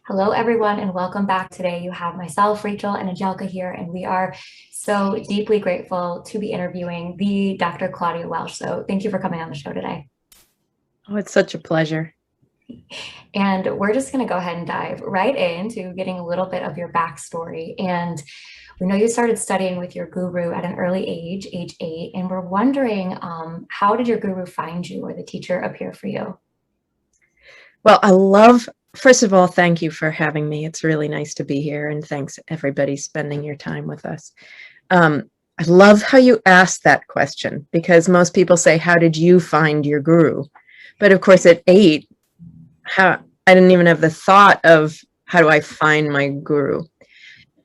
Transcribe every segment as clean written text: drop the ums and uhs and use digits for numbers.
Hello, everyone, and welcome back. Today, you have myself, Rachel, and Angelica here, and we are so deeply grateful to be interviewing the Dr. Claudia Welch. So, thank you for coming on the show today. Oh, it's such a pleasure. And we're just going to go ahead and dive right into getting a little bit of your backstory. And we know you started studying with your guru at an early age 8, and we're wondering how did your guru find you or the teacher appear for you? Well, first of all, thank you for having me. It's really nice to be here, and thanks everybody spending your time with us. I love how you asked that question because most people say, how did you find your guru? But of course, at 8, I didn't even have the thought of how do I find my guru.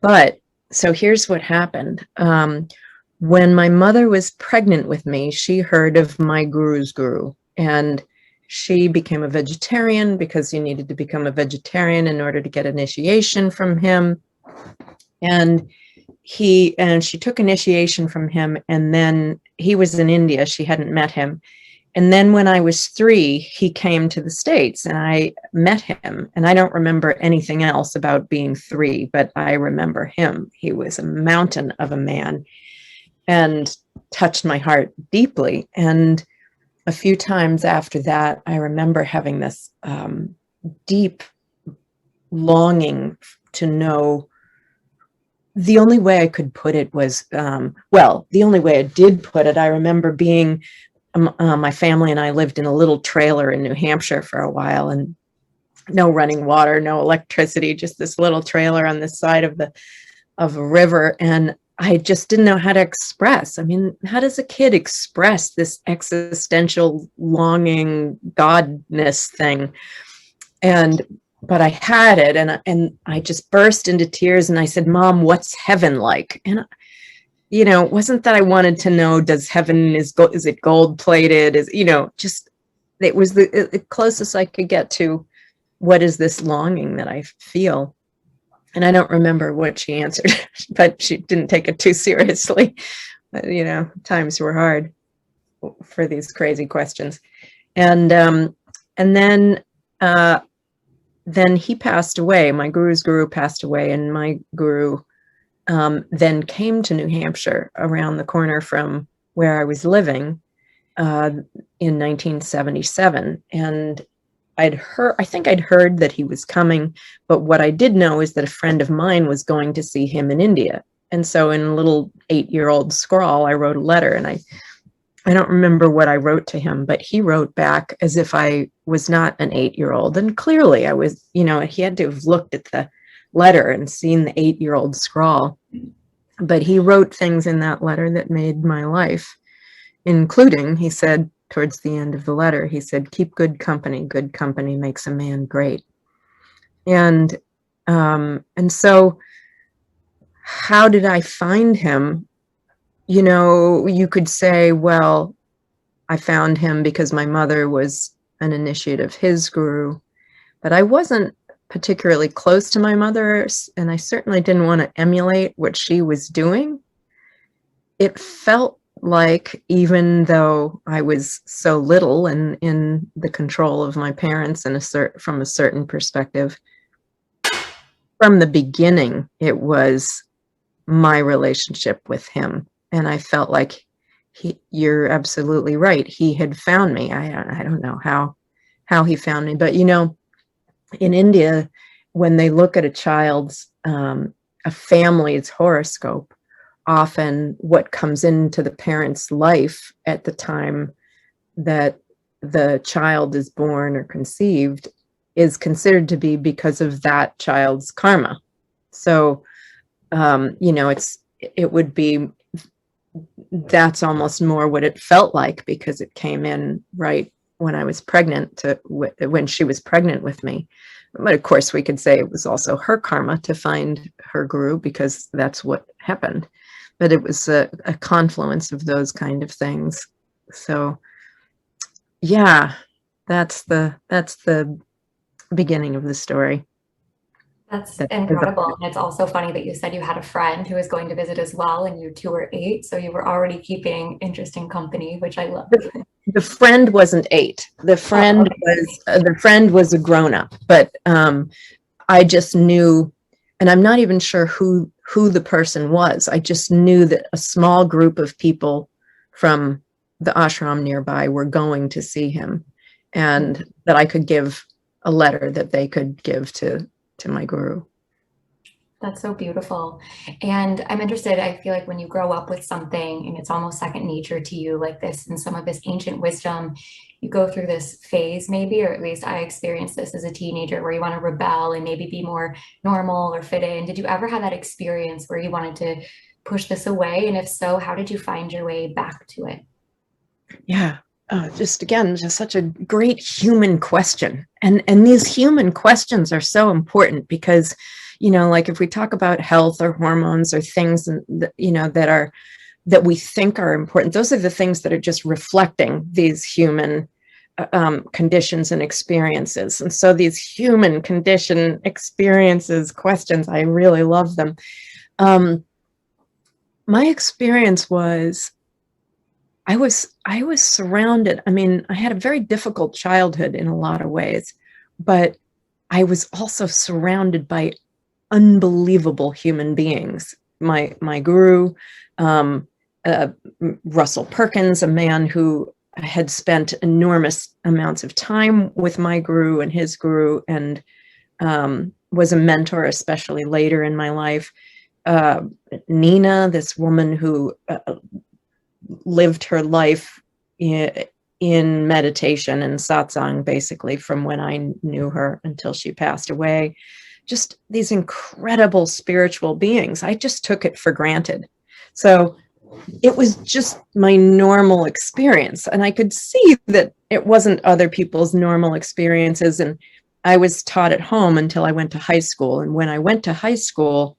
But so here's what happened. When my mother was pregnant with me, she heard of my guru's guru, and she became a vegetarian because you needed to become a vegetarian in order to get initiation from him. And she took initiation from him, and then he was in India. She hadn't met him. And then when I was 3, he came to the States and I met him. And I don't remember anything else about being 3, but I remember him. He was a mountain of a man and touched my heart deeply. And a few times after that, I remember having this deep longing to know. The only way I could put it was, the only way I did put it, I remember being, my family and I lived in a little trailer in New Hampshire for a while, and no running water, no electricity, just this little trailer on the side of a river. And I just didn't know how to express. I mean, how does a kid express this existential longing, godness thing? But I had it, and I just burst into tears, and I said, "Mom, what's heaven like?" And it wasn't that I wanted to know, does heaven is it gold plated? It was the closest I could get to what is this longing that I feel. And I don't remember what she answered, but she didn't take it too seriously. But, times were hard for these crazy questions. And then he passed away. My guru's guru passed away, and my guru then came to New Hampshire around the corner from where I was living in 1977. And I think I'd heard that he was coming, but what I did know is that a friend of mine was going to see him in India. And so in a little 8-year-old scrawl, I wrote a letter, and I don't remember what I wrote to him, but he wrote back as if I was not an 8-year-old. And clearly I was, he had to have looked at the letter and seen the 8-year-old scrawl. But he wrote things in that letter that made my life, including, he said, towards the end of the letter, he said, "Keep good company. Good company makes a man great." And so how did I find him? You could say, well, I found him because my mother was an initiate of his guru, but I wasn't particularly close to my mother, and I certainly didn't want to emulate what she was doing. It felt like, even though I was so little and in the control of my parents from a certain perspective, from the beginning, it was my relationship with him. And I felt like you're absolutely right. He had found me. I don't know how he found me, but in India, when they look at a family's horoscope, often what comes into the parent's life at the time that the child is born or conceived is considered to be because of that child's karma. So, it would be, that's almost more what it felt like, because it came in right when I was pregnant, when she was pregnant with me. But of course, we could say it was also her karma to find her guru, because that's what happened. But it was a confluence of those kind of things. So, yeah, that's the beginning of the story. That's incredible. And it's also funny that you said you had a friend who was going to visit as well, and you two were 8, so you were already keeping interesting company, which I love. The friend wasn't 8. The friend was a grown-up, but I just knew, and I'm not even sure who the person was. I just knew that a small group of people from the ashram nearby were going to see him, and that I could give a letter that they could give to my guru. That's so beautiful. And I'm interested, I feel like when you grow up with something and it's almost second nature to you, like this, and some of this ancient wisdom, you go through this phase maybe, or at least I experienced this as a teenager, where you want to rebel and maybe be more normal or fit in. Did you ever have that experience where you wanted to push this away? And if so, how did you find your way back to it? Yeah. Just again, just such a great human question. And these human questions are so important because, like if we talk about health or hormones or things, that we think are important, those are the things that are just reflecting these human conditions and experiences. And so these human condition experiences questions, I really love them. My experience was, I was surrounded. I mean, I had a very difficult childhood in a lot of ways, but I was also surrounded by unbelievable human beings. My guru, Russell Perkins, a man who had spent enormous amounts of time with my guru and his guru, and was a mentor, especially later in my life. Nina, this woman who lived her life in meditation and satsang, basically from when I knew her until she passed away. Just these incredible spiritual beings. I just took it for granted. So it was just my normal experience. And I could see that it wasn't other people's normal experiences. And I was taught at home until I went to high school. And when I went to high school,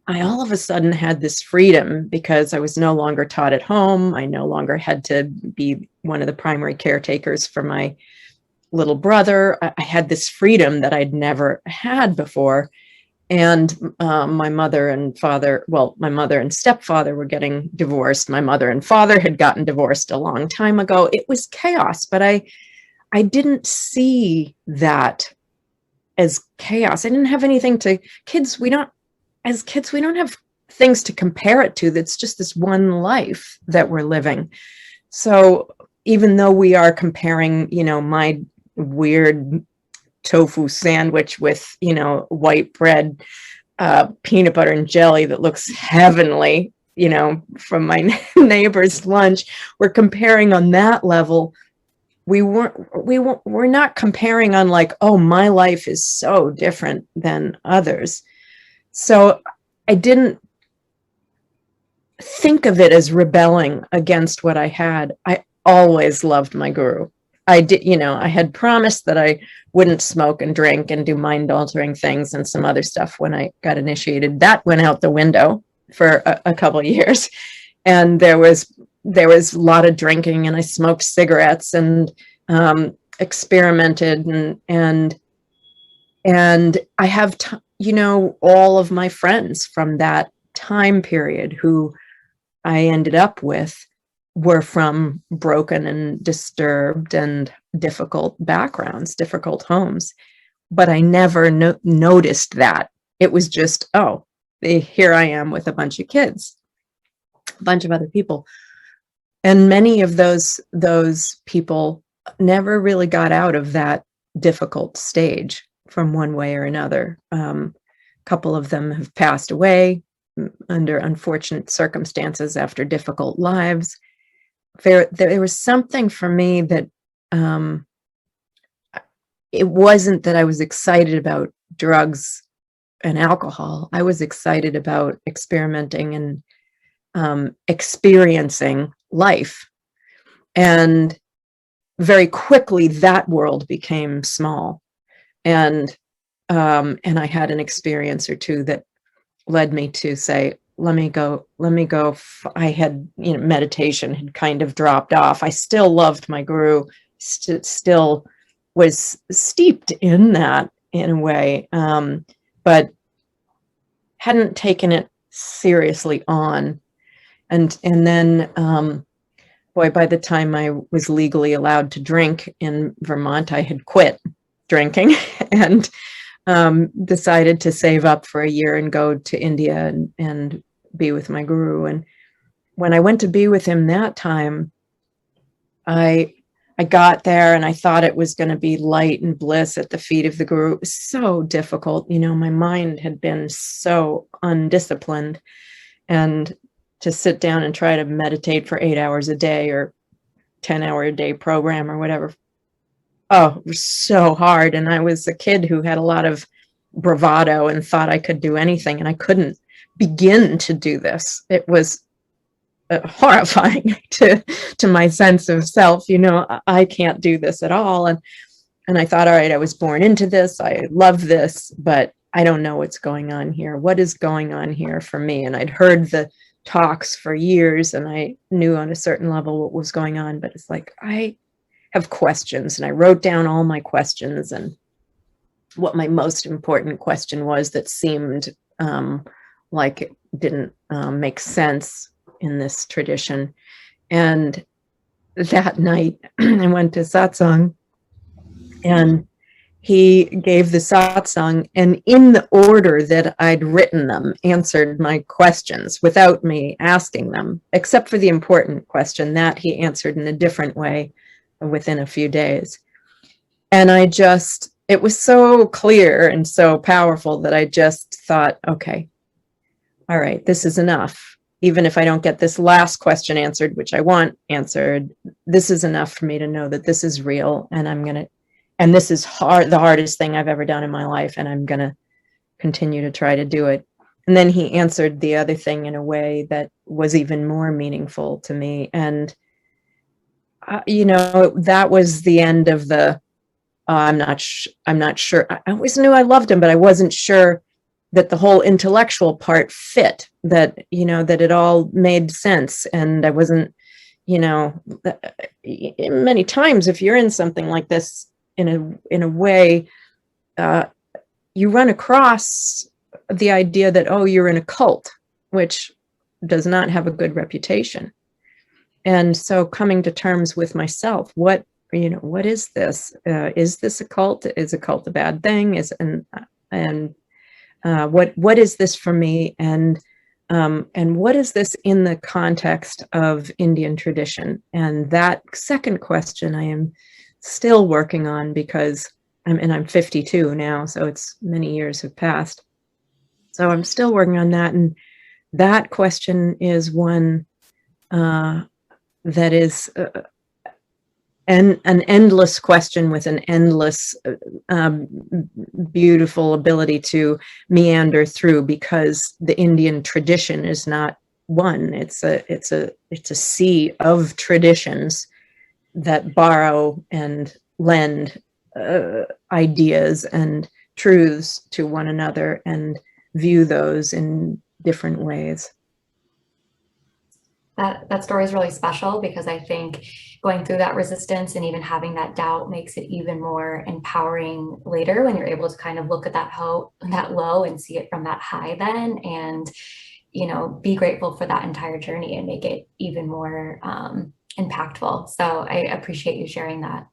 I all of a sudden had this freedom because I was no longer taught at home. I no longer had to be one of the primary caretakers for my little brother. I had this freedom that I'd never had before. And my mother and stepfather were getting divorced. My mother and father had gotten divorced a long time ago. It was chaos, but I didn't see that as chaos. I didn't have anything to kids. As kids, we don't have things to compare it to. That's just this one life that we're living. So even though we are comparing, my weird tofu sandwich with, white bread, peanut butter and jelly that looks heavenly, from my neighbor's lunch, we're comparing on that level. We're not comparing on like, oh, my life is so different than others. So I didn't think of it as rebelling against what I had. I always loved my guru. I did, I had promised that I wouldn't smoke and drink and do mind-altering things and some other stuff when I got initiated. That went out the window for a couple of years. And there was a lot of drinking, and I smoked cigarettes and experimented and I have all of my friends from that time period who I ended up with were from broken and disturbed and difficult backgrounds, difficult homes. But I never noticed that. It was just, here I am with a bunch of kids, a bunch of other people. And many of those people never really got out of that difficult stage from one way or another. A couple of them have passed away under unfortunate circumstances after difficult lives. There was something for me that it wasn't that I was excited about drugs and alcohol. I was excited about experimenting and experiencing life. And very quickly, that world became small. And I had an experience or two that led me to say, let me go. I had, meditation had kind of dropped off. I still loved my guru, still was steeped in that in a way, but hadn't taken it seriously on. And then, by the time I was legally allowed to drink in Vermont, I had quit drinking and decided to save up for a year and go to India and be with my guru. And when I went to be with him that time, I got there and I thought it was going to be light and bliss at the feet of the guru. It was so difficult. You know, my mind had been so undisciplined, and to sit down and try to meditate for 8 hours a day or 10-hour a day program or whatever. Oh, it was so hard. And I was a kid who had a lot of bravado and thought I could do anything, and I couldn't begin to do this. It was horrifying to my sense of self. You know, I can't do this at all. And I thought, all right, I was born into this. I love this, but I don't know what's going on here. What is going on here for me? And I'd heard the talks for years, and I knew on a certain level what was going on, but it's like, I have questions, and I wrote down all my questions, and what my most important question was that seemed like it didn't make sense in this tradition. And that night I went to satsang, and he gave the satsang, and in the order that I'd written them, answered my questions without me asking them, except for the important question that he answered in a different way within a few days. And it was so clear and so powerful that I just thought, okay, all right, this is enough. Even if I don't get this last question answered, which I want answered, this is enough for me to know that this is real, and this is the hardest thing I've ever done in my life, and I'm going to continue to try to do it. And then he answered the other thing in a way that was even more meaningful to me. And, you know, that was the end of the, I'm not sure. I always knew I loved him, but I wasn't sure that the whole intellectual part fit, that, you know, that it all made sense. And I wasn't, you know, many times if you're in something like this, in a way, you run across the idea that, oh, you're in a cult, which does not have a good reputation. And so coming to terms with myself, what is this? Is this a cult? Is a cult a bad thing? What is this for me? And what is this in the context of Indian tradition? And that second question I am still working on, because I'm 52 now, so it's many years have passed. So I'm still working on that. And that question is one that is an endless question with an endless beautiful ability to meander through, because the Indian tradition is not one. It's a sea of traditions that borrow and lend ideas and truths to one another and view those in different ways. That story is really special, because I think going through that resistance and even having that doubt makes it even more empowering later, when you're able to kind of look at that low and see it from that high then, and, you know, be grateful for that entire journey and make it even more impactful. So I appreciate you sharing that.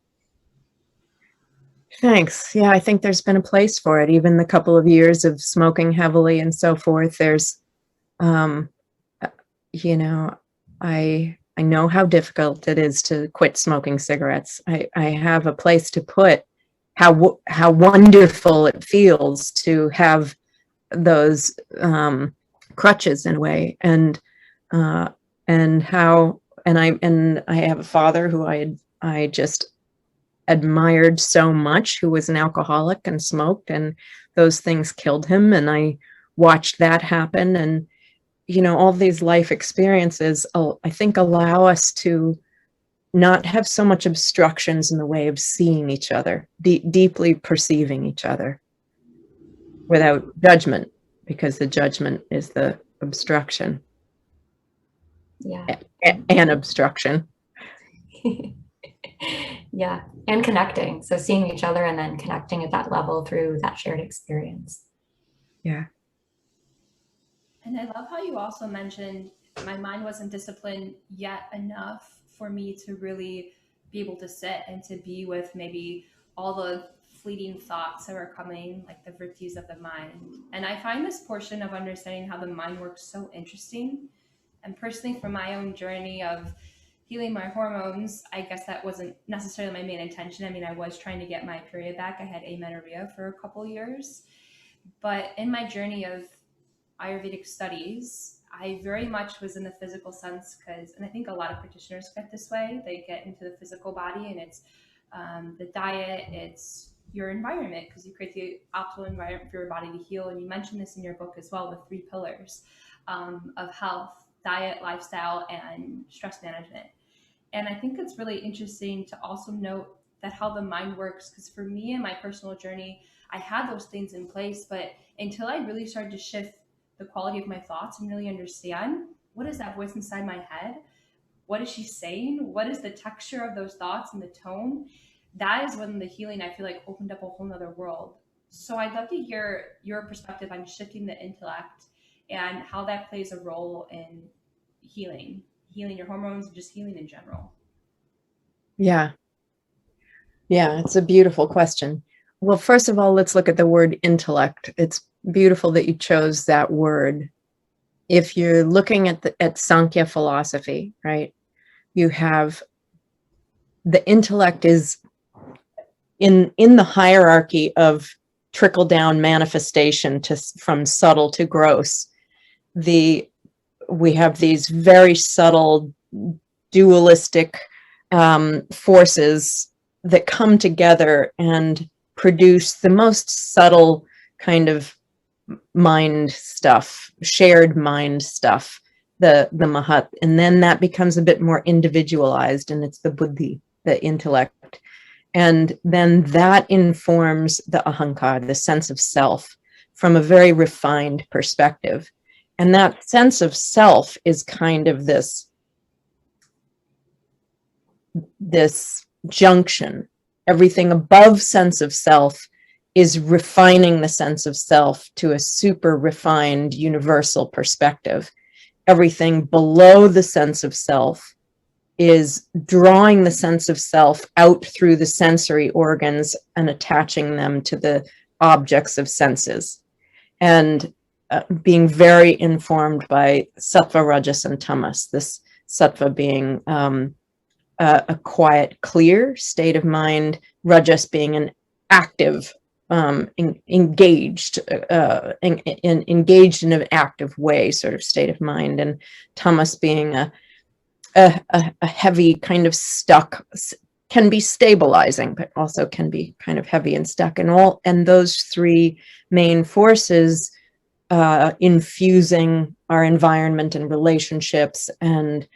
Thanks. Yeah, I think there's been a place for it. Even the couple of years of smoking heavily and so forth, there's, you know, I know how difficult it is to quit smoking cigarettes. I have a place to put how wonderful it feels to have those crutches in a way, and I have a father who I just admired so much, who was an alcoholic and smoked, and those things killed him, and I watched that happen. And, you know, all these life experiences, I think, allow us to not have so much obstructions in the way of seeing each other, deeply perceiving each other without judgment, because the judgment is the obstruction. Yeah. An obstruction. Yeah. And connecting. So seeing each other and then connecting at that level through that shared experience. Yeah. And I love how you also mentioned my mind wasn't disciplined yet enough for me to really be able to sit and to be with maybe all the fleeting thoughts that are coming, like the virtues of the mind. And I find this portion of understanding how the mind works so interesting. And personally, from my own journey of healing my hormones, I guess that wasn't necessarily my main intention. I mean, I was trying to get my period back. I had amenorrhea for a couple years. But in my journey of Ayurvedic studies, I very much was in the physical sense and I think a lot of practitioners get this way. They get into the physical body, and it's the diet, it's your environment, because you create the optimal environment for your body to heal. And you mentioned this in your book as well, the 3 pillars of health: diet, lifestyle, and stress management. And I think it's really interesting to also note that how the mind works, because for me in my personal journey, I had those things in place, but until I really started to shift the quality of my thoughts and really understand, what is that voice inside my head? What is she saying? What is the texture of those thoughts and the tone? That is when the healing, I feel like, opened up a whole nother world. So I'd love to hear your perspective on shifting the intellect and how that plays a role in healing your hormones, and just healing in general. Yeah. Yeah, it's a beautiful question. Well, first of all, let's look at the word intellect. It's beautiful that you chose that word. If you're looking at Sankhya philosophy, right, you have the intellect is in the hierarchy of trickle down manifestation from subtle to gross. We have these very subtle dualistic forces that come together and produce the most subtle kind of mind stuff, shared mind stuff, the mahat. And then that becomes a bit more individualized, and it's the buddhi, the intellect. And then that informs the ahankar, the sense of self, from a very refined perspective. And that sense of self is kind of this junction. Everything above sense of self is refining the sense of self to a super refined universal perspective. Everything below the sense of self is drawing the sense of self out through the sensory organs and attaching them to the objects of senses, and being very informed by sattva, rajas, and tamas. This sattva being a quiet, clear state of mind, rajas being an active, engaged in an active way sort of state of mind, and tamas being a heavy, kind of stuck, can be stabilizing, but also can be kind of heavy and stuck. And those 3 main forces infusing our environment and relationships and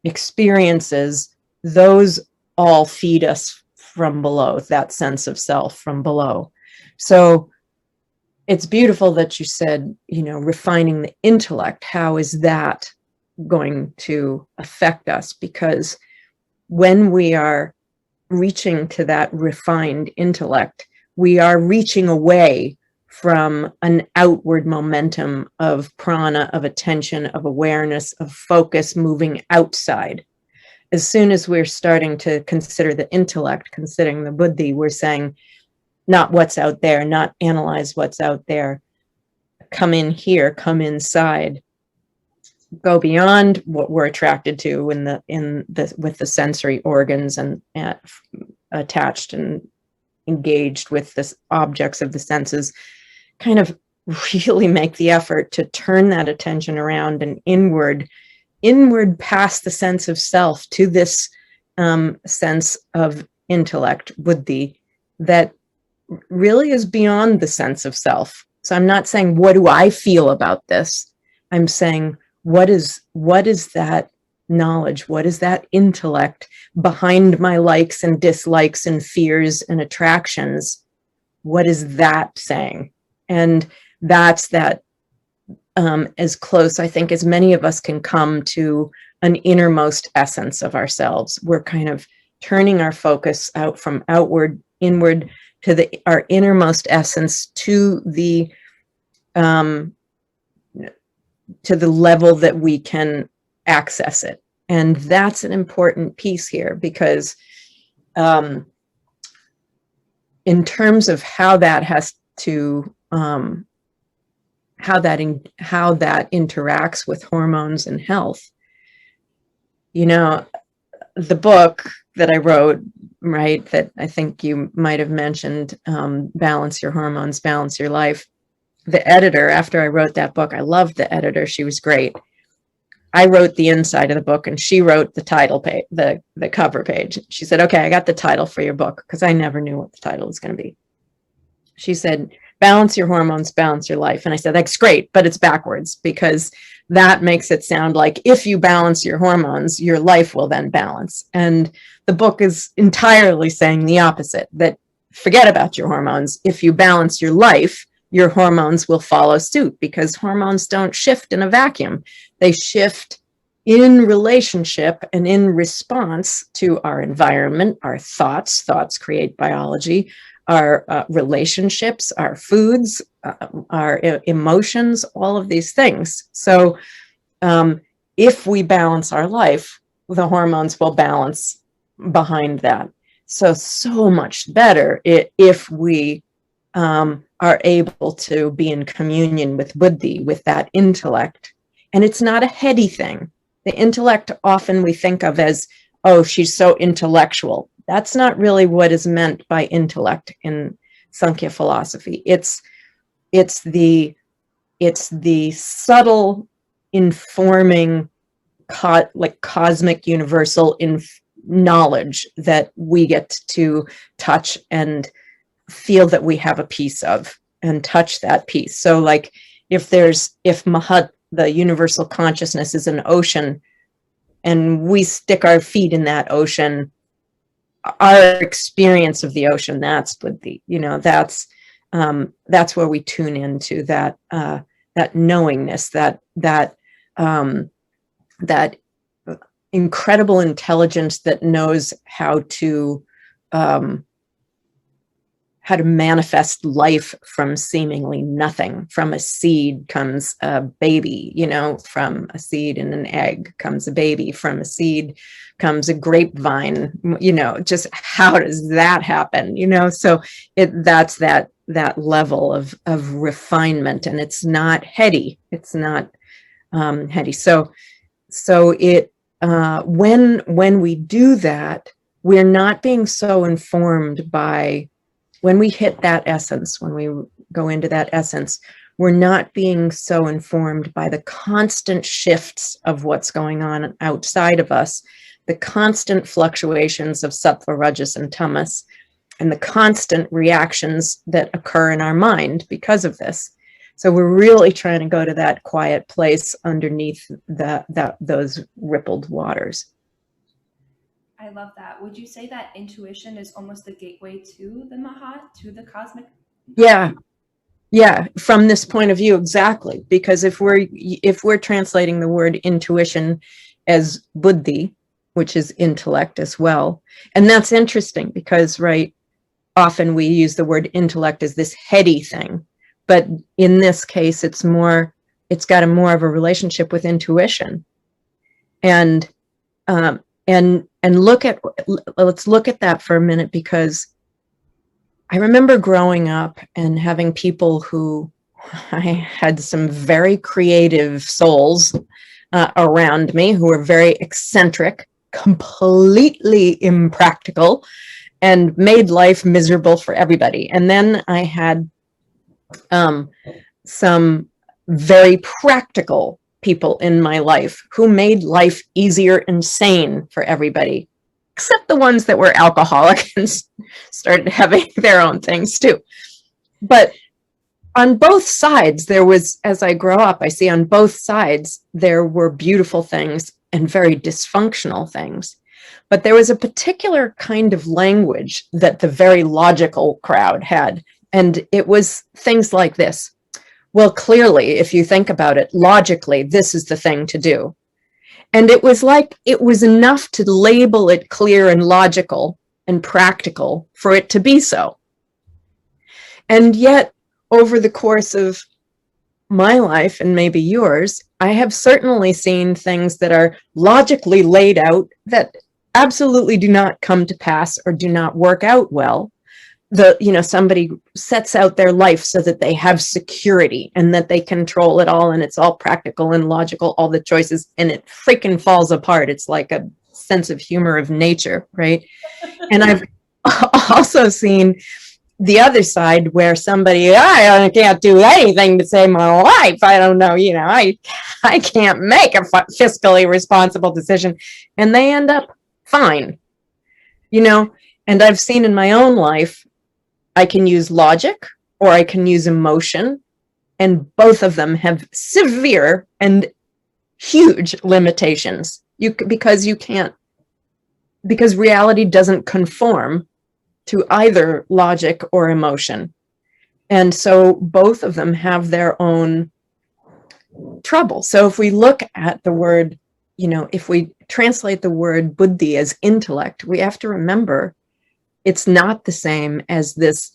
experiences, those all feed us from below, that sense of self from below. So it's beautiful that you said, refining the intellect. How is that going to affect us? Because when we are reaching to that refined intellect, we are reaching away from an outward momentum of prana, of attention, of awareness, of focus moving outside. As soon as we're starting to consider the intellect, considering the buddhi, we're saying, not what's out there, not analyze what's out there. Come in here, come inside. Go beyond what we're attracted to with the sensory organs and attached and engaged with the objects of the senses. Kind of really make the effort to turn that attention around and inward past the sense of self to this sense of intellect, buddhi, that really is beyond the sense of self. So I'm not saying, what do I feel about this? I'm saying, what is that knowledge? What is that intellect behind my likes and dislikes and fears and attractions? What is that saying? And that's that as close, I think, as many of us can come to an innermost essence of ourselves. We're kind of turning our focus out from inward to our innermost essence, to the level that we can access it. And that's an important piece here, because in in terms of how that has to, how that interacts with hormones and health, you know, the book that I wrote, right, that I think you might have mentioned, Balance Your Hormones, Balance Your Life. The editor, after I wrote that book, I loved the editor. She was great. I wrote the inside of the book and she wrote the title page, the cover page. She said, okay, I got the title for your book, because I never knew what the title was going to be. She said, Balance Your Hormones, Balance Your Life. And I said, that's great, but it's backwards, because that makes it sound like if you balance your hormones, your life will then balance. And the book is entirely saying the opposite, that forget about your hormones. If you balance your life, your hormones will follow suit, because hormones don't shift in a vacuum. They shift in relationship and in response to our environment, our thoughts. Thoughts create biology, our relationships, our foods, our emotions, all of these things. So if we balance our life, the hormones will balance behind that. So much better if we are able to be in communion with buddhi, with that intellect. And it's not a heady thing. The intellect often we think of as, oh, she's so intellectual. That's not really what is meant by intellect in Sankhya philosophy. It's the subtle, informing, like cosmic universal knowledge that we get to touch and feel that we have a piece of, and touch that piece. So like if Mahat, the universal consciousness, is an ocean and we stick our feet in that ocean, our experience of the ocean, that's buddhi, you know, that's where we tune into that knowingness, that incredible intelligence that knows how to manifest life from seemingly nothing. From a seed comes a baby, you know, from a seed and an egg comes a baby, from a seed comes a grapevine, you know, just how does that happen, you know? So that's that level of refinement, and it's not heady. It's not heady. So it when we do that, we're not being so informed by, when we hit that essence, when we go into that essence, we're not being so informed by the constant shifts of what's going on outside of us, the constant fluctuations of sattva, rajas, and tamas, and the constant reactions that occur in our mind because of this. So we're really trying to go to that quiet place underneath those rippled waters. I love that. Would you say that intuition is almost the gateway to the Mahat, to the cosmic? Yeah, from this point of view, exactly. Because if we're translating the word intuition as buddhi, which is intellect as well, and that's interesting because, right, often we use the word intellect as this heady thing, but in this case, it's got a more of a relationship with intuition, and let's look at that for a minute, because I remember growing up and having people who, I had some very creative souls around me who were very eccentric, completely impractical, and made life miserable for everybody. And then I had some very practical people in my life who made life easier and sane for everybody, except the ones that were alcoholic and started having their own things too. But on both sides, there was, as I grow up, I see on both sides, there were beautiful things and very dysfunctional things. But there was a particular kind of language that the very logical crowd had. And it was things like this. Well, clearly, if you think about it, logically, this is the thing to do. And it was like, it was enough to label it clear and logical and practical for it to be so. And yet, over the course of my life and maybe yours, I have certainly seen things that are logically laid out that absolutely do not come to pass or do not work out well. somebody sets out their life so that they have security and that they control it all, and it's all practical and logical, all the choices, and it freaking falls apart. It's like a sense of humor of nature, right? And I've also seen the other side where somebody, I can't do anything to save my life. I don't know, I can't make a fiscally responsible decision, and they end up fine, and I've seen in my own life, I can use logic or I can use emotion, and both of them have severe and huge limitations. Because reality doesn't conform to either logic or emotion. And so both of them have their own trouble. So if we look at the word, if we translate the word buddhi as intellect, we have to remember it's not the same as this,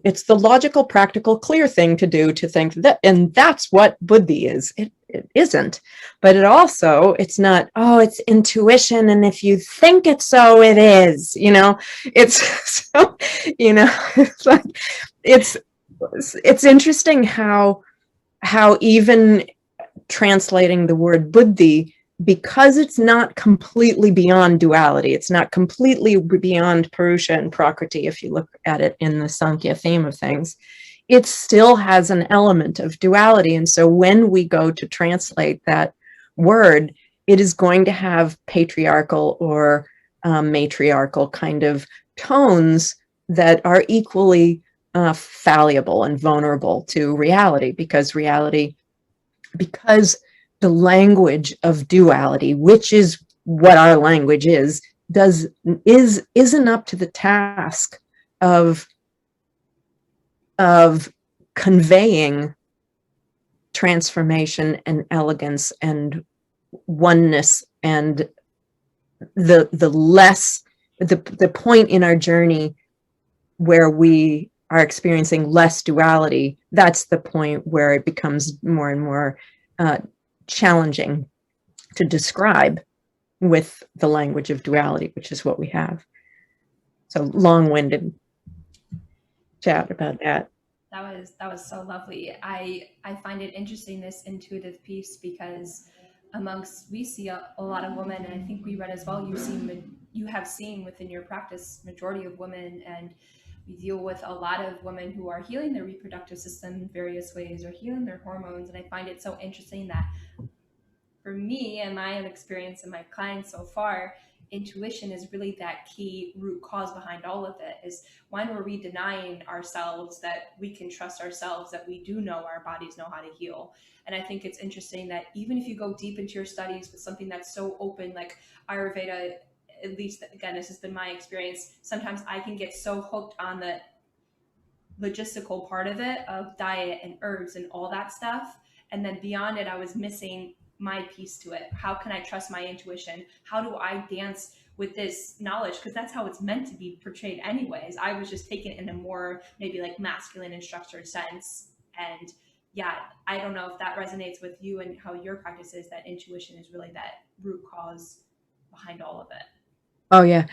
it's the logical, practical, clear thing to do, to think that, and that's what buddhi is. It isn't. But it's not, it's intuition, and if you think it's so, it is, it's so, it's like, it's interesting how even translating the word buddhi, because it's not completely beyond duality, it's not completely beyond Purusha and Prakriti, if you look at it in the Sankhya theme of things, it still has an element of duality. And so when we go to translate that word, it is going to have patriarchal or matriarchal kind of tones that are equally fallible and vulnerable to reality, because the language of duality, which is what our language isn't up to the task of conveying transformation and elegance and oneness, and the point in our journey where we are experiencing less duality, that's the point where it becomes more and more challenging to describe with the language of duality, which is what we have. So long-winded chat about that. That was so lovely. I find it interesting, this intuitive piece, because we see a lot of women, and I think we read as well, you have seen within your practice majority of women, and we deal with a lot of women who are healing their reproductive system in various ways, or healing their hormones. And I find it so interesting that for me and my experience and my clients so far, intuition is really that key root cause behind all of it. Is when were we denying ourselves that we can trust ourselves, that we do know our bodies know how to heal? And I think it's interesting that even if you go deep into your studies with something that's so open, like Ayurveda, at least, again, this has been my experience, sometimes I can get so hooked on the logistical part of it, of diet and herbs and all that stuff. And then beyond it, I was missing my piece to it. How can I trust my intuition? How do I dance with this knowledge? Because that's how it's meant to be portrayed anyways. I was just taking it in a more maybe like masculine and structured sense. And yeah, I don't know if that resonates with you and how your practice is, that intuition is really that root cause behind all of it. Oh yeah.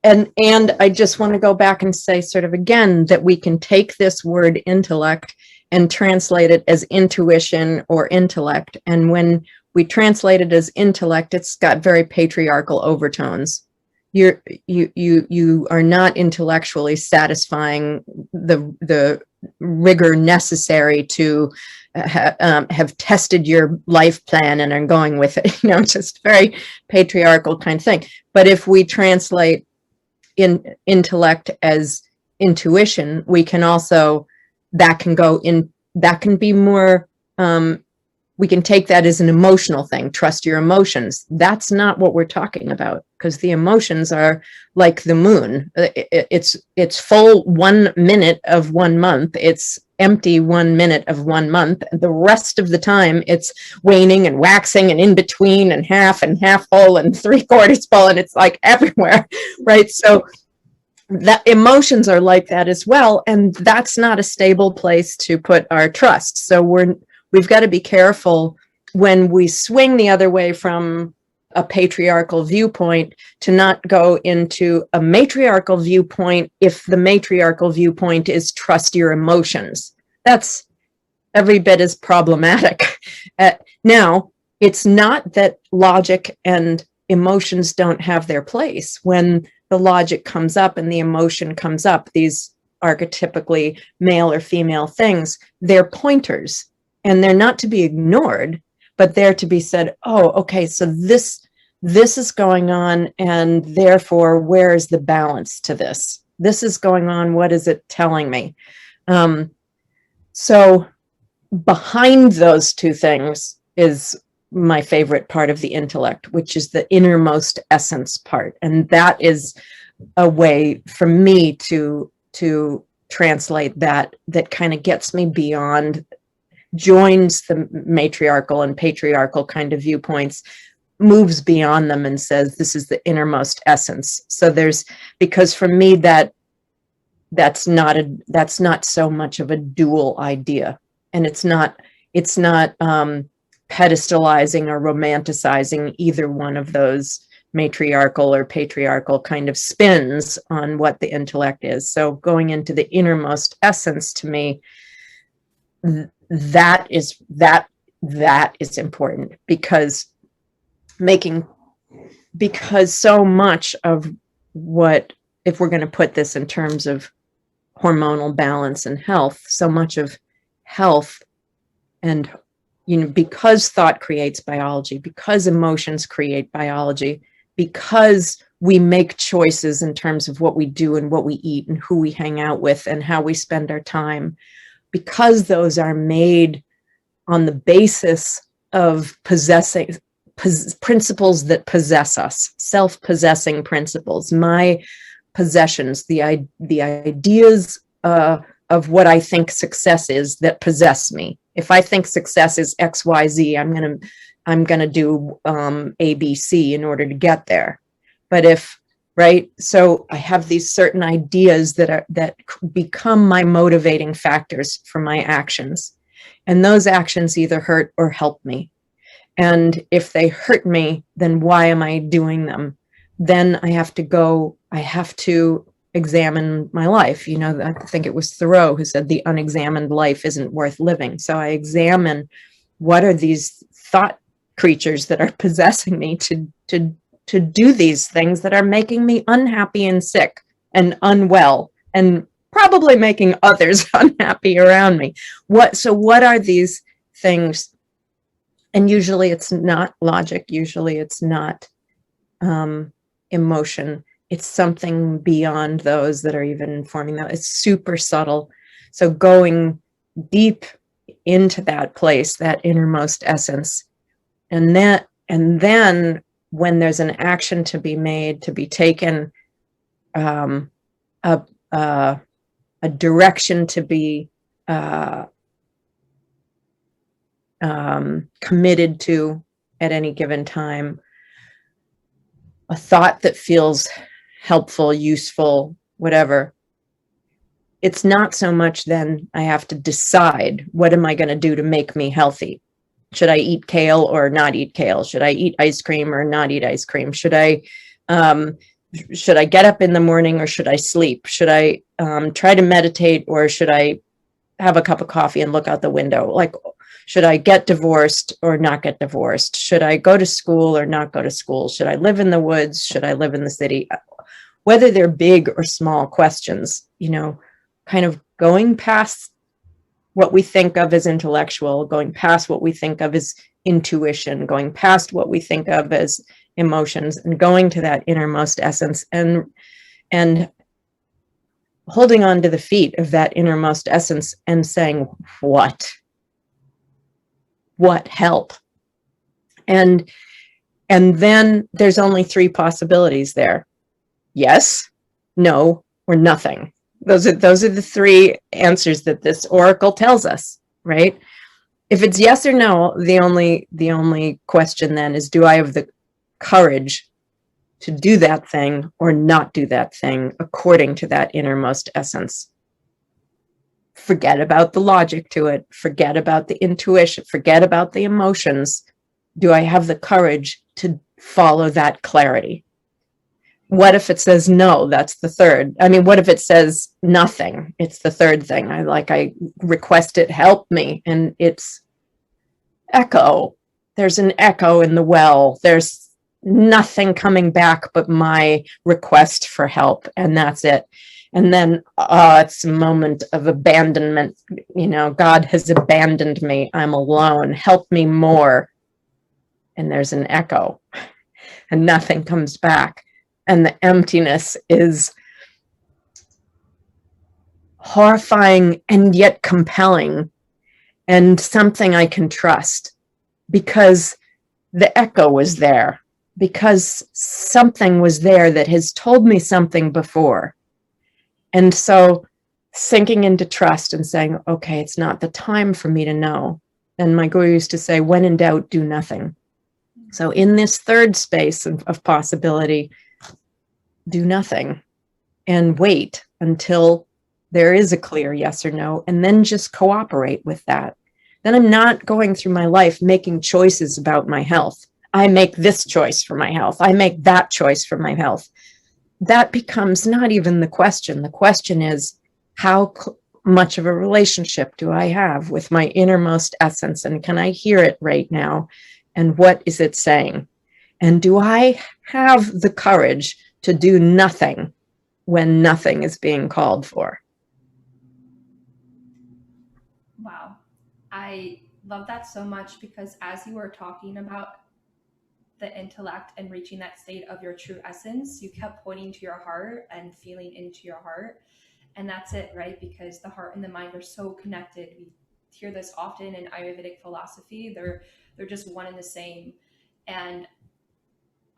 And I just want to go back and say sort of again that we can take this word intellect and translate it as intuition or intellect. And when we translate it as intellect, it's got very patriarchal overtones. You are not intellectually satisfying the rigor necessary to have tested your life plan and are going with it, just very patriarchal kind of thing. But if we translate intellect as intuition, we can also, that can be more, we can take that as an emotional thing. Trust your emotions. That's not what we're talking about, because the emotions are like the moon. It's full 1 minute of 1 month. It's empty 1 minute of 1 month. The rest of the time it's waning and waxing and in between and half full and 3/4 full, and it's like everywhere, right? So that emotions are like that as well, and that's not a stable place to put our trust. So we've got to be careful when we swing the other way from a patriarchal viewpoint to not go into a matriarchal viewpoint if the matriarchal viewpoint is trust your emotions. That's every bit as problematic. Now, it's not that logic and emotions don't have their place. When the logic comes up and the emotion comes up, these archetypically male or female things, they're pointers, and they're not to be ignored, but they're to be said, oh, okay, so this is going on, and therefore, where is the balance to this? This is going on, what is it telling me? So behind those two things is my favorite part of the intellect, which is the innermost essence part. And that is a way for me to translate that kind of gets me beyond, joins the matriarchal and patriarchal kind of viewpoints, moves beyond them and says, this is the innermost essence. So because for me, that's not so much of a dual idea. And it's not pedestalizing or romanticizing either one of those matriarchal or patriarchal kind of spins on what the intellect is. So going into the innermost essence, to me, that is important, because so much of what, if we're going to put this in terms of hormonal balance and health, so much of health, and because thought creates biology, because emotions create biology, because we make choices in terms of what we do and what we eat and who we hang out with and how we spend our time, because those are made on the basis of principles that possess us, self-possessing principles, my possessions, the ideas of what I think success is that possess me. If I think success is XYZ, I'm gonna do ABC in order to get there. But so I have these certain ideas that become my motivating factors for my actions, and those actions either hurt or help me. And if they hurt me, then why am I doing them? Then I have to examine my life. I think it was Thoreau who said the unexamined life isn't worth living. So I examine, what are these thought creatures that are possessing me to do these things that are making me unhappy and sick and unwell, and probably making others unhappy around me. What are these things? And usually it's not logic. Usually it's not emotion. It's something beyond those that are even informing that. It's super subtle. So going deep into that place, that innermost essence, and then when there's an action to be made, to be taken, a direction to be committed to at any given time, a thought that feels helpful, useful, whatever. It's not so much then I have to decide, what am I going to do to make me healthy? Should I eat kale or not eat kale? Should I eat ice cream or not eat ice cream? Should I get up in the morning or should I sleep? Should I try to meditate or should I have a cup of coffee and look out the window? Like, should I get divorced or not get divorced? Should I go to school or not go to school? Should I live in the woods? Should I live in the city? Whether they're big or small questions, kind of going past what we think of as intellectual, going past what we think of as intuition, going past what we think of as emotions, and going to that innermost essence and holding on to the feet of that innermost essence and saying, what help? And then there's only three possibilities there. Yes, no, or nothing. Those are the three answers that this oracle tells us, right? If it's yes or no, the only question then is, do I have the courage to do that thing or not do that thing according to that innermost essence? Forget about the logic to it. Forget about the intuition. Forget about the emotions. Do I have the courage to follow that clarity? What if it says no? That's the third. I mean, what if it says nothing? It's the third thing. I request it, help me. And it's echo. There's an echo in the well. There's nothing coming back but my request for help. And that's it. And then it's a moment of abandonment. God has abandoned me. I'm alone. Help me more. And there's an echo and nothing comes back. And the emptiness is horrifying and yet compelling, and something I can trust, because the echo was there, because something was there that has told me something before. And so sinking into trust and saying, okay, it's not the time for me to know. And my guru used to say, when in doubt, do nothing. So in this third space of possibility, do nothing and wait until there is a clear yes or no, and then just cooperate with that. Then I'm not going through my life making choices about my health. I make this choice for my health. I make that choice for my health. That becomes not even the question. The question is, how much of a relationship do I have with my innermost essence? And can I hear it right now? And what is it saying? And do I have the courage to do nothing when nothing is being called for? Wow. I love that so much, because as you were talking about the intellect and reaching that state of your true essence, you kept pointing to your heart and feeling into your heart. And that's it, right? Because the heart and the mind are so connected. We hear this often in Ayurvedic philosophy. They're just one and the same. And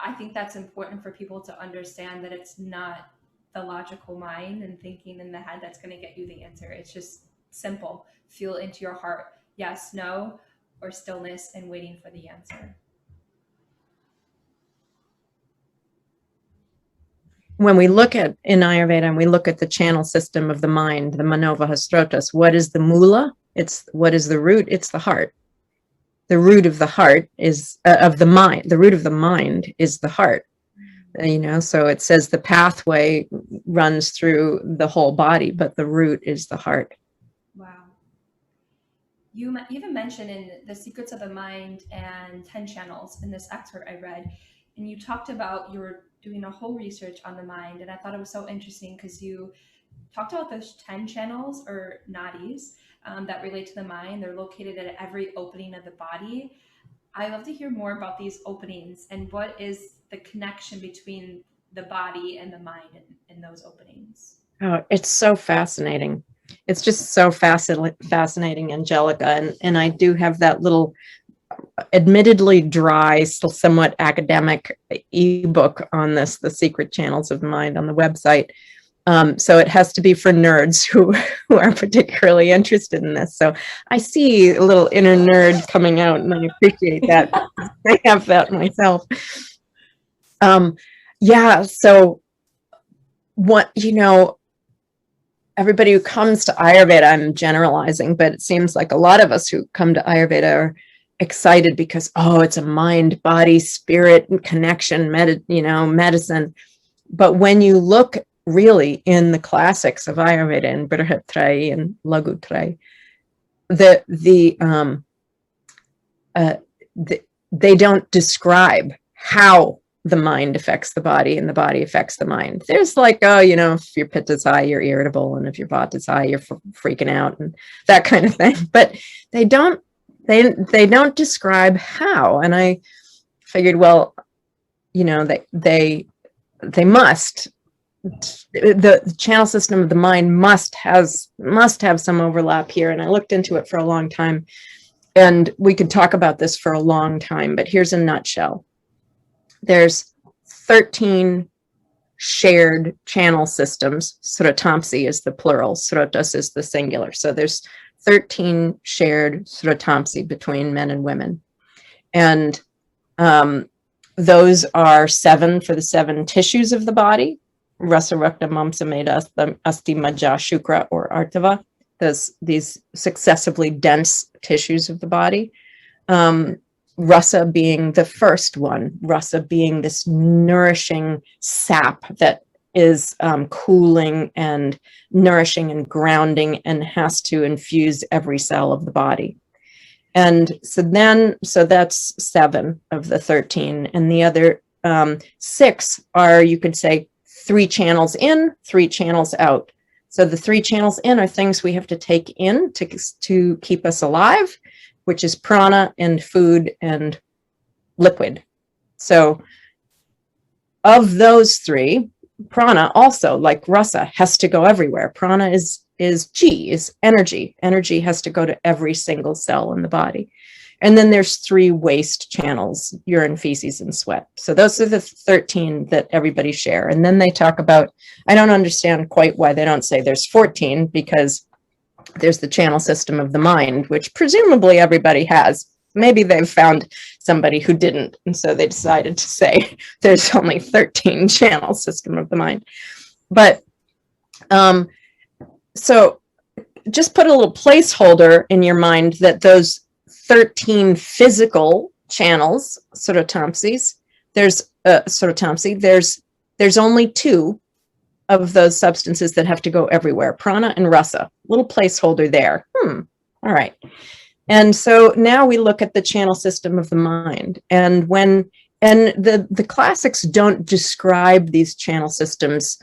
I think that's important for people to understand, that it's not the logical mind and thinking in the head that's going to get you the answer. It's just simple. Feel into your heart. Yes, no, or stillness, and waiting for the answer. When we look at, in Ayurveda, and we look at the channel system of the mind, the Manovahasrotas, what is the mula? What is the root? It's the heart. The root of the heart is of the mind. The root of the mind is the heart. So it says the pathway runs through the whole body, but the root is the heart. Wow. You even mentioned in The Secrets of the Mind and 10 Channels in this excerpt I read, and you talked about you were doing a whole research on the mind. And I thought it was so interesting, because you talked about those 10 channels or nadis that relate to the mind. They're located at every opening of the body. I love to hear more about these openings, and what is the connection between the body and the mind in those openings. Oh, it's so fascinating. It's just so fascinating, Angelica. And I do have that little, admittedly dry, still somewhat academic ebook on this, The Secret Channels of the Mind, on the website. So it has to be for nerds who are particularly interested in this. So I see a little inner nerd coming out, and I appreciate that. I have that myself. So what, everybody who comes to Ayurveda, I'm generalizing, but it seems like a lot of us who come to Ayurveda are excited because, it's a mind, body, spirit connection, medicine. But when you look really in the classics of Ayurveda, and Brihatraya and Laghutraya, they don't describe how the mind affects the body and the body affects the mind. There's if your pitta's high, you're irritable, and if your vata's high, you're freaking out, and that kind of thing. But they don't describe how. And I figured, they must. The channel system of the mind must have some overlap here. And I looked into it for a long time, and we could talk about this for a long time, but here's a nutshell. There's 13 shared channel systems. Srotamsi is the plural, Srotas is the singular. So there's 13 shared Srotamsi between men and women. And those are 7 for the 7 tissues of the body. Rasa, Rakta, Mamsa, Meda, Asti, Majja, Shukra, or Artava. These successively dense tissues of the body. Rasa being the first one, rasa being this nourishing sap that is cooling and nourishing and grounding and has to infuse every cell of the body. And so that's 7 of the 13. And the other 6 are, you could say, 3 channels in, 3 channels out. So the 3 channels in are things we have to take in to keep us alive, which is prana and food and liquid. So of those 3, prana also, like rasa, has to go everywhere. Prana is chi, is energy. Energy has to go to every single cell in the body. And then there's 3 waste channels, urine, feces, and sweat. So those are the 13 that everybody share. And then they talk about, I don't understand quite why they don't say there's 14, because there's the channel system of the mind, which presumably everybody has. Maybe they've found somebody who didn't, and so they decided to say there's only 13 channel system of the mind. But so just put a little placeholder in your mind that those 13 physical channels, sotatamsis, there's only 2 of those substances that have to go everywhere, prana and rasa. Little placeholder there. All right. And so now we look at the channel system of the mind. And the classics don't describe these channel systems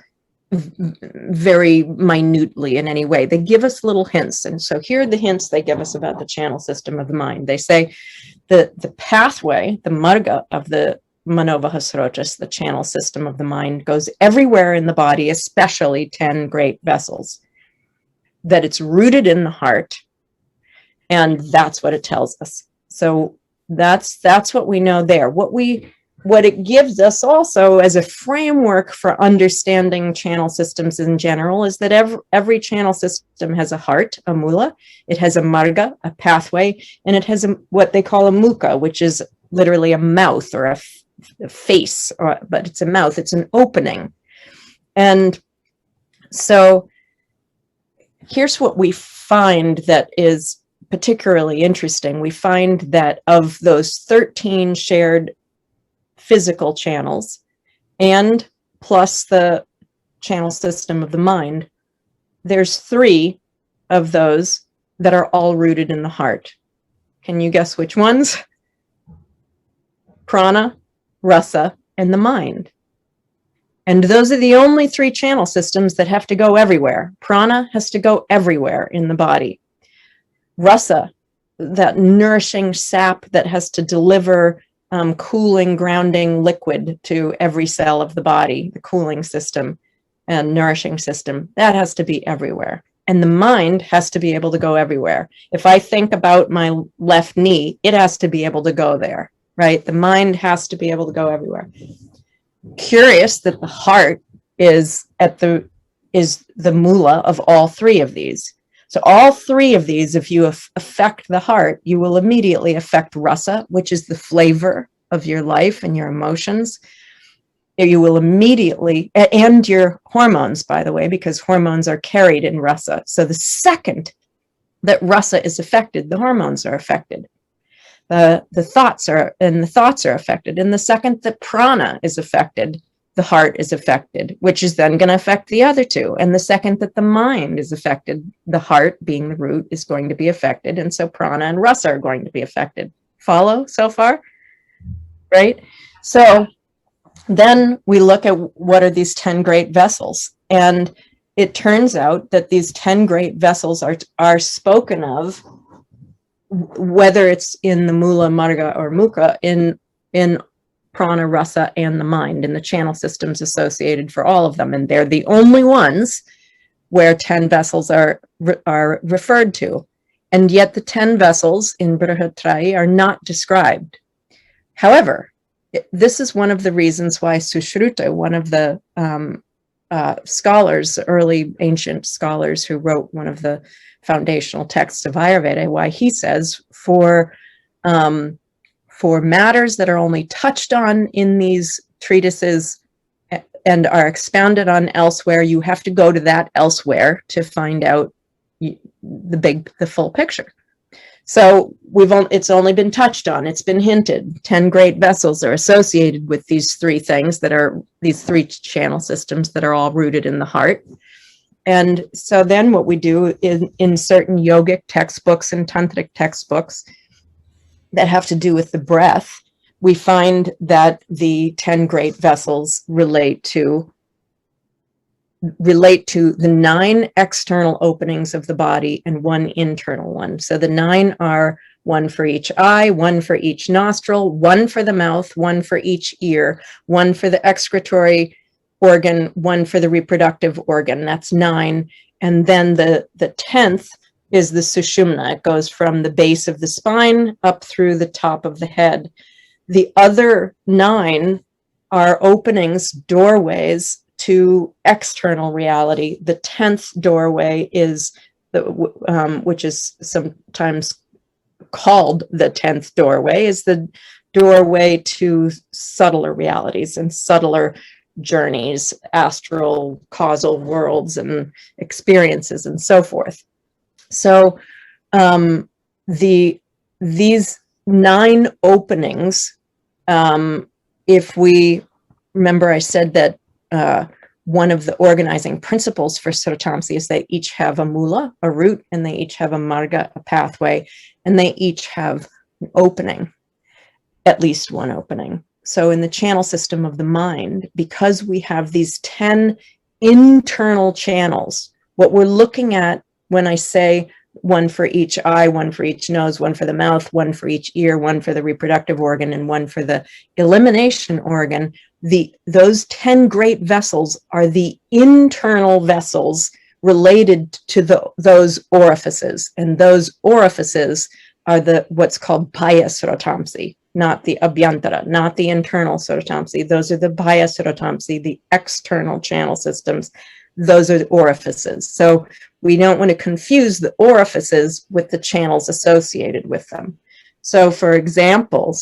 very minutely in any way. They give us little hints. And so here are the hints they give us about the channel system of the mind. They say the pathway, the marga of the Manovahasrotas, the channel system of the mind, goes everywhere in the body, especially 10 great vessels, that it's rooted in the heart. And that's what it tells us. So that's what we know there. What it gives us also as a framework for understanding channel systems in general is that every channel system has a heart, a mula, it has a marga, a pathway, and it has what they call a mukha, which is literally a mouth or a face, but it's a mouth, it's an opening. And so here's what we find that is particularly interesting. We find that of those 13 shared physical channels and plus the channel system of the mind, there's 3 of those that are all rooted in the heart. Can you guess which ones? Prana, rasa, and the mind. And those are the only 3 channel systems that have to go everywhere. Prana has to go everywhere in the body. Rasa, that nourishing sap that has to deliver cooling, grounding liquid to every cell of the body, the cooling system and nourishing system, that has to be everywhere. And the mind has to be able to go everywhere. If I think about my left knee, it has to be able to go there, right? The mind has to be able to go everywhere. Curious that the heart is the mula of all 3 of these. So all 3 of these, if you affect the heart, you will immediately affect rasa, which is the flavor of your life and your emotions. You will immediately, and your hormones, by the way, because hormones are carried in rasa. So the second that rasa is affected, the hormones are affected. The thoughts are affected. And the second that prana is affected, the heart is affected, which is then going to affect the other 2. And the second that the mind is affected, the heart, being the root, is going to be affected. And so prana and rasa are going to be affected. Follow so far? Right? So then we look at what are these 10 great vessels. And it turns out that these 10 great vessels are spoken of, whether it's in the mula, marga, or mukha, in prana, rasa, and the mind, and the channel systems associated for all of them. And they're the only ones where 10 vessels are referred to. And yet the 10 vessels in Brihatrayi are not described. However, this is one of the reasons why Sushruta, one of the scholars, early ancient scholars who wrote one of the foundational texts of Ayurveda, why he says for matters that are only touched on in these treatises and are expounded on elsewhere, you have to go to that elsewhere to find out the full picture. So it's only been touched on, it's been hinted. 10 great vessels are associated with these three things these three channel systems that are all rooted in the heart. And so then what we do in certain yogic textbooks and tantric textbooks that have to do with the breath, we find that the 10 great vessels relate to the 9 external openings of the body and 1 internal one. So the 9 are 1 for each eye, 1 for each nostril, 1 for the mouth, 1 for each ear, 1 for the excretory organ, 1 for the reproductive organ. That's 9. And then the 10th is the sushumna. It goes from the base of the spine up through the top of the head. The other 9 are openings, doorways to external reality. The 10th doorway is which is sometimes called the 10th doorway, is the doorway to subtler realities and subtler journeys, astral causal worlds and experiences and so forth. So these 9 openings, if we remember, I said that one of the organizing principles for Sratamsi is they each have a mula, a root, and they each have a marga, a pathway, and they each have an opening, at least one opening. So in the channel system of the mind, because we have these 10 internal channels, what we're looking at when I say 1 for each eye, 1 for each nose, 1 for the mouth, 1 for each ear, 1 for the reproductive organ, and 1 for the elimination organ, those 10 great vessels are the internal vessels related to those orifices. And those orifices are what's called Bhaya Sratamsi, not the Abhyantara, not the internal Sratamsi. Those are the Bhaya Sratamsi, the external channel systems. Those are the orifices. So we don't want to confuse the orifices with the channels associated with them. So for example,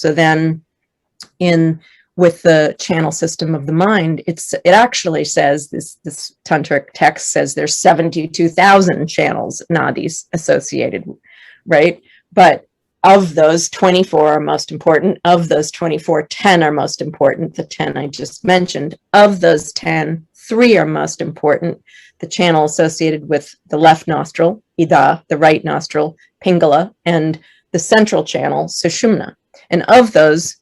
with the channel system of the mind, it actually says, this tantric text says there's 72,000 channels, nadis, associated, right? But of those, 24 are most important. Of those 24, 10 are most important, the 10 I just mentioned. Of those 10, 3 are most important. The channel associated with the left nostril, Ida, the right nostril, Pingala, and the central channel, Sushumna. And of those,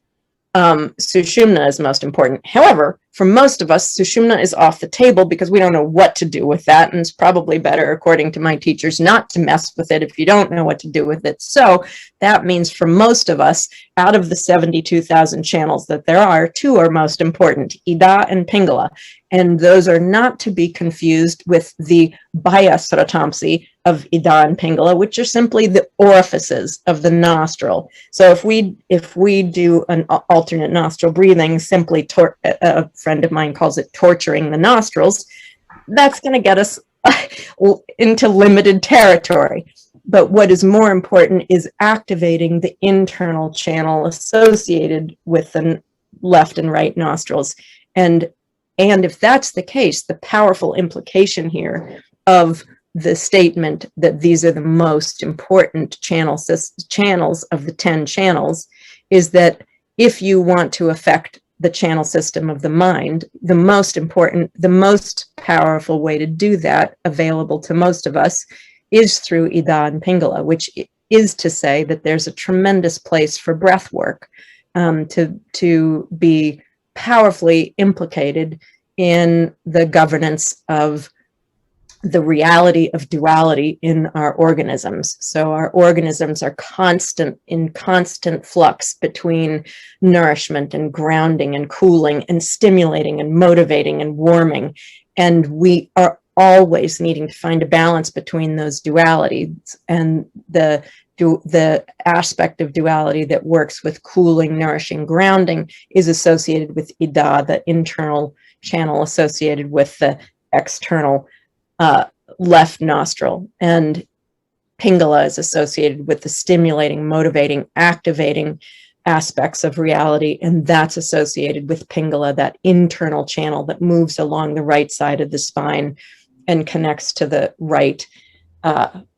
Sushumna is most important. However, for most of us, Sushumna is off the table because we don't know what to do with that. And it's probably better, according to my teachers, not to mess with it if you don't know what to do with it. So that means for most of us, out of the 72,000 channels that there are, 2 are most important, Ida and Pingala. And those are not to be confused with the Bhaya Sratamsi of Ida and Pingala, which are simply the orifices of the nostril. So if we do an alternate nostril breathing, simply a friend of mine calls it torturing the nostrils, that's going to get us into limited territory. But what is more important is activating the internal channel associated with the left and right nostrils. And if that's the case, the powerful implication here of the statement that these are the most important channels of the 10 channels is that if you want to affect the channel system of the mind, the most powerful way to do that, available to most of us, is through Ida and Pingala, which is to say that there's a tremendous place for breath work to be powerfully implicated in the governance of the reality of duality in our organisms. So our organisms are in constant flux between nourishment and grounding and cooling and stimulating and motivating and warming. And we are always needing to find a balance between those dualities. And the aspect of duality that works with cooling, nourishing, grounding is associated with Ida, the internal channel associated with the external left nostril, and Pingala is associated with the stimulating, motivating, activating aspects of reality, and that's associated with Pingala, that internal channel that moves along the right side of the spine and connects to the right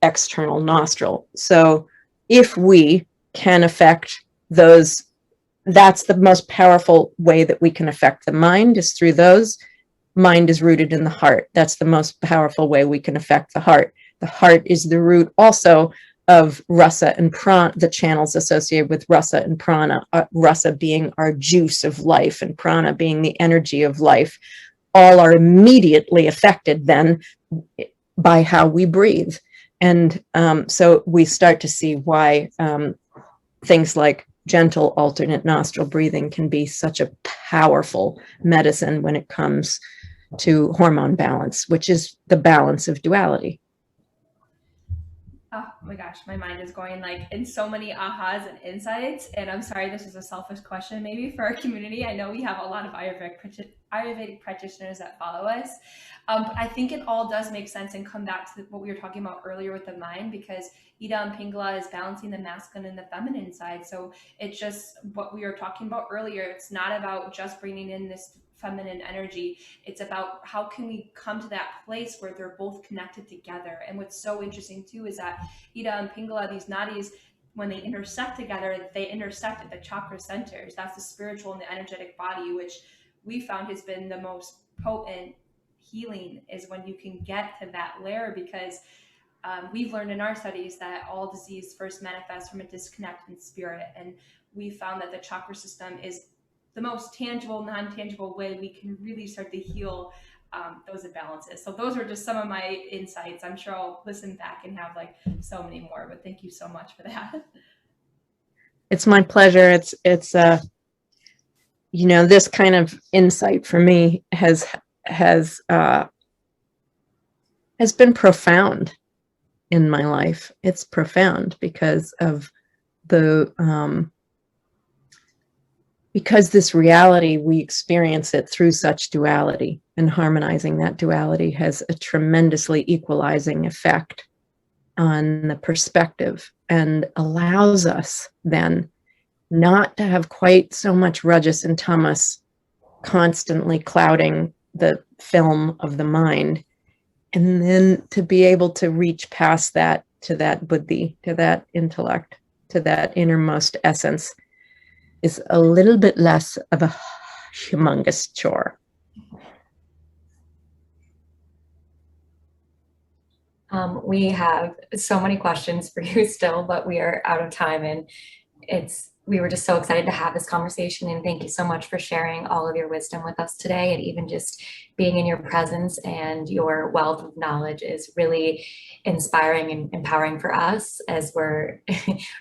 external nostril. So if we can affect those, that's the most powerful way that we can affect the mind, is through those. Mind is rooted in the heart. That's the most powerful way we can affect the heart. The heart is the root also of rasa and prana, the channels associated with rasa and prana, rasa being our juice of life and prana being the energy of life. All are immediately affected then by how we breathe. And so we start to see why things like gentle alternate nostril breathing can be such a powerful medicine when it comes to hormone balance, which is the balance of duality. Oh my gosh, my mind is going like in so many ahas and insights. And I'm sorry, this is a selfish question maybe for our community. I know we have a lot of Ayurvedic practitioners that follow us. But I think it all does make sense and come back to what we were talking about earlier with the mind, because Ida and Pingala is balancing the masculine and the feminine side. So it's just what we were talking about earlier. It's not about just bringing in this feminine energy. It's about how can we come to that place where they're both connected together. And what's so interesting too is that Ida and Pingala, these nadis, when they intersect together, they intersect at the chakra centers. That's the spiritual and the energetic body, which we found has been the most potent healing, is when you can get to that layer, because we've learned in our studies that all disease first manifests from a disconnect in spirit. And we found that the chakra system is the most tangible, non-tangible way we can really start to heal those imbalances. So those are just some of my insights. I'm sure I'll listen back and have like so many more, but thank you so much for that. It's my pleasure. It's you know, this kind of insight for me has been profound in my life. It's profound because of the because this reality, we experience it through such duality, and harmonizing that duality has a tremendously equalizing effect on the perspective, and allows us then not to have quite so much rajas and tamas constantly clouding the film of the mind, and then to be able to reach past that to that buddhi, to that intellect, to that innermost essence, is a little bit less of a humongous chore. We have so many questions for you still, but we are out of time, and we were just so excited to have this conversation, and thank you so much for sharing all of your wisdom with us today, and even just being in your presence and your wealth of knowledge is really inspiring and empowering for us as we're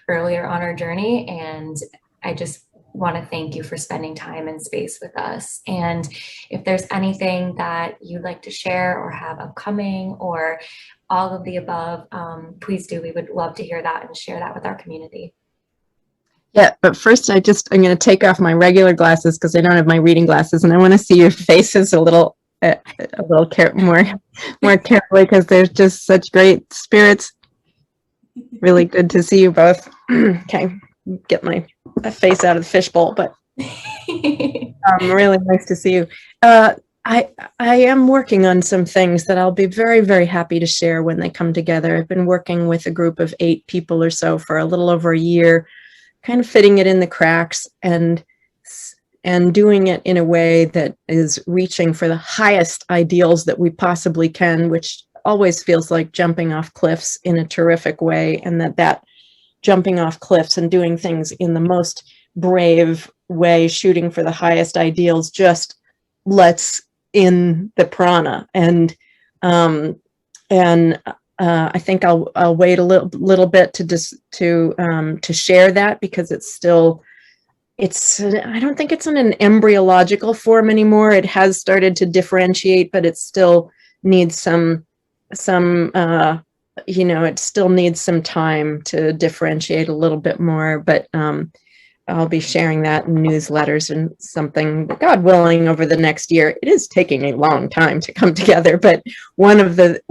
earlier on our journey. And I just want to thank you for spending time and space with us. And if there's anything that you'd like to share or have upcoming or all of the above, please do. We would love to hear that and share that with our community. Yeah, but first I'm going to take off my regular glasses because I don't have my reading glasses, and I want to see your faces a little more carefully, because there's just such great spirits. Really good to see you both. Okay, get my face out of the fishbowl, but really nice to see you. I am working on some things that I'll be very, very happy to share when they come together. I've been working with a group of 8 people or so for a little over a year, kind of fitting it in the cracks and doing it in a way that is reaching for the highest ideals that we possibly can, which always feels like jumping off cliffs in a terrific way, and that jumping off cliffs and doing things in the most brave way, shooting for the highest ideals, just lets in the prana. And I think I'll wait a little bit to share that, because I don't think it's in an embryological form anymore. It has started to differentiate, but it still needs some it still needs some time to differentiate a little bit more. But I'll be sharing that in newsletters and something, God willing, over the next year. It is taking a long time to come together, but one of the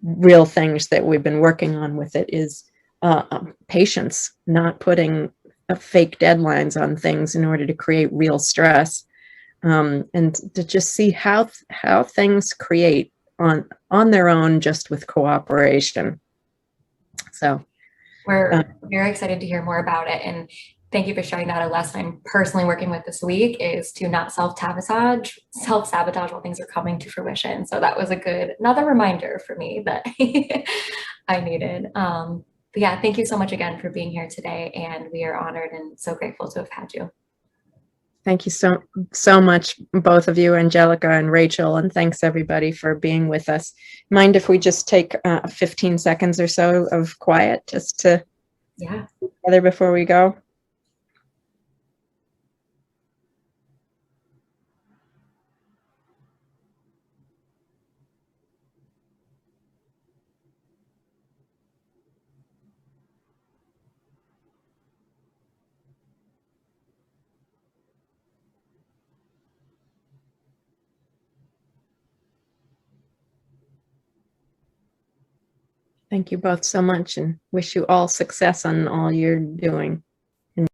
real things that we've been working on with it is patience, not putting fake deadlines on things in order to create real stress, and to just see how things create on their own, just with cooperation. So We're very excited to hear more about it. And thank you for sharing that. A lesson I'm personally working with this week is to not self-sabotage while things are coming to fruition. So that was another reminder for me that I needed. But yeah, thank you so much again for being here today. And we are honored and so grateful to have had you. Thank you so much, both of you, Angelica and Rachel, and thanks everybody for being with us. Mind if we just take 15 seconds or so of quiet just to together before we go? Thank you both so much and wish you all success on all you're doing.